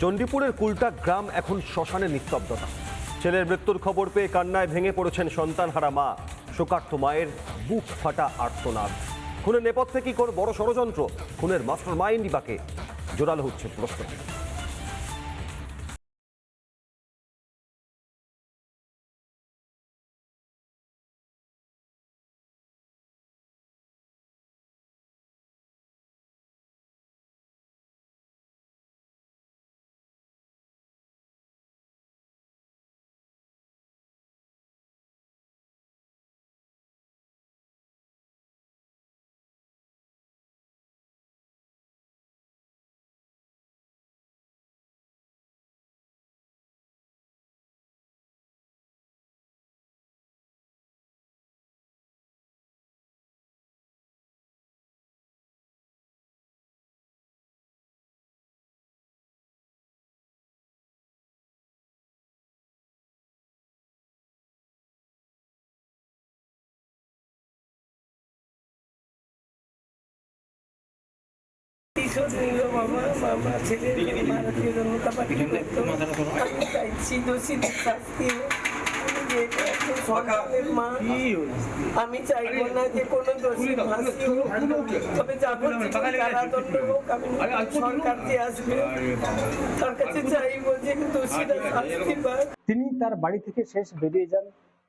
চণ্ডীপুরের কুলটা গ্রাম এখন শ্মশানে নিস্তব্ধতা। ছেলের মৃত্যুর খবর পেয়ে কান্নায় ভেঙে পড়েছেন সন্তানহারা মা। শোকার্ত মায়ের বুক ফাটা আর্তনাদ। খুনের নেপথ্যে কি কোন বড় ষড়যন্ত্র? খুনের মাস্টার মাইন্ডই বাকে? জোরালো হচ্ছে প্রশ্ন। আমি চাইবো না যে কোনো দোষী ফাঁসি হোক, তবে যাবজ্জীবন কারাদণ্ড হোক। আমি সরকার যে আসবে তার কাছে চাইবো যে দোষীরা শাস্তি পাক। তিনি তার বাড়ি থেকে শেষ বেরিয়ে যান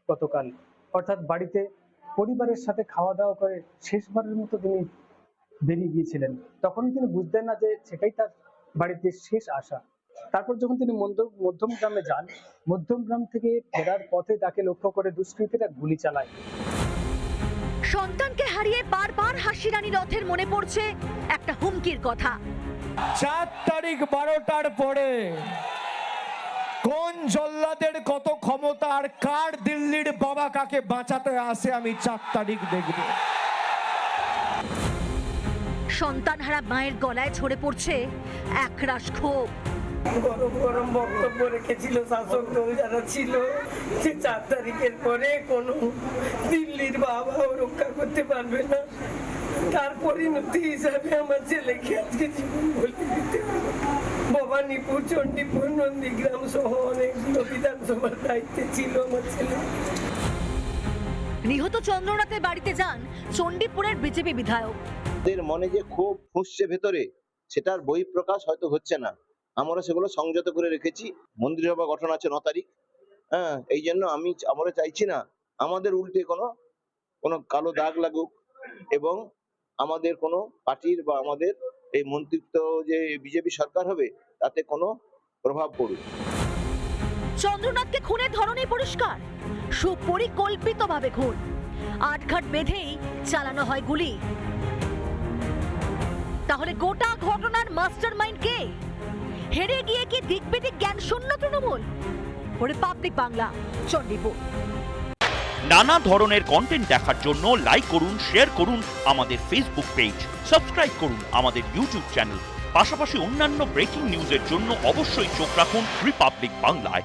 গতকাল, অর্থাৎ বাড়িতে পরিবারের সাথে খাওয়া দাওয়া করে শেষবারের মতো তিনি বেরিয়ে গিয়েছিলেন। তখন তিনি বুঝতেন না যে সেটাই তার বাড়িতে শেষ আসা। তারপর যখন তিনি মধ্যম গ্রামে যান, মধ্যম গ্রাম থেকে ফেরার পথে তাকে লক্ষ্য করে দুষ্কৃতীরা গুলি চালায়। সন্তানকে হারিয়ে বারবার হাসি রানী রথের মনে পড়ছে একটা হুমকির কথা। 4 তারিখ 12টার পরে কোন জল্লাদের কত ক্ষমতা আর কার দিল্লির বাবা কাকে বাঁচাতে আসে আমি 4 তারিখ দেখব। সন্তানহারা মায়ের গলায় ঝরে পড়ছে একরাশ ক্ষোভ। গরম গরম বক্তব্য রেখেছিল শাসক দল যারা ছিল, যে 4 তারিখের পরে কোনো দিল্লির বাবাও রক্ষা করতে পারবে না। তার পরিণতি হিসাবে আমার ছেলেকে আজকে জীবন বলে দিতে হবে। ভবানীপুর, চণ্ডীপুর, নন্দীগ্রাম সহ অনেকগুলো বিধানসভার দায়িত্বে ছিল আমার ছেলে। নিহত চন্দ্রনাথের বাড়িতে যান চণ্ডীপুরের বিজেপি বিধায়ক। এদের মনে যে ক্ষোভ ফুঁসছে ভেতরে, সেটার বহিঃপ্রকাশ হয়তো হচ্ছে না। আমরা সেগুলো সংযত করে রেখেছি। মন্ত্রিসভা গঠন আছে 9 তারিখ। এই জন্য আমরা চাইছি না আমাদের উল্টে কোনো কালো দাগ লাগুক এবং আমাদের কোনো পার্টির বা আমাদের এই মন্ত্রিত্ব যে বিজেপি সরকার হবে তাতে কোনো প্রভাব পড়ুক। চন্দ্রনাথকে খুনের ধরনই পরিষ্কার, সুপরিকল্পিতভাবে খুন। আটঘাট বেঁধেই চালানো হয় গুলি। তাহলে গোটা ঘটনার মাস্টারমাইন্ড কে? হেরে গিয়ে কি দিকবিদিক জ্ঞান শূন্য তৃণমূল? রিপাবলিক বাংলা, চণ্ডীপুর। নানা ধরনের কন্টেন্ট দেখার জন্য লাইক করুন, শেয়ার করুন আমাদের ফেসবুক পেজ, সাবস্ক্রাইব করুন আমাদের ইউটিউব চ্যানেল। পাশাপাশি অন্যান্য ব্রেকিং নিউজের জন্য অবশ্যই চোখ রাখুন রিপাবলিক বাংলায়।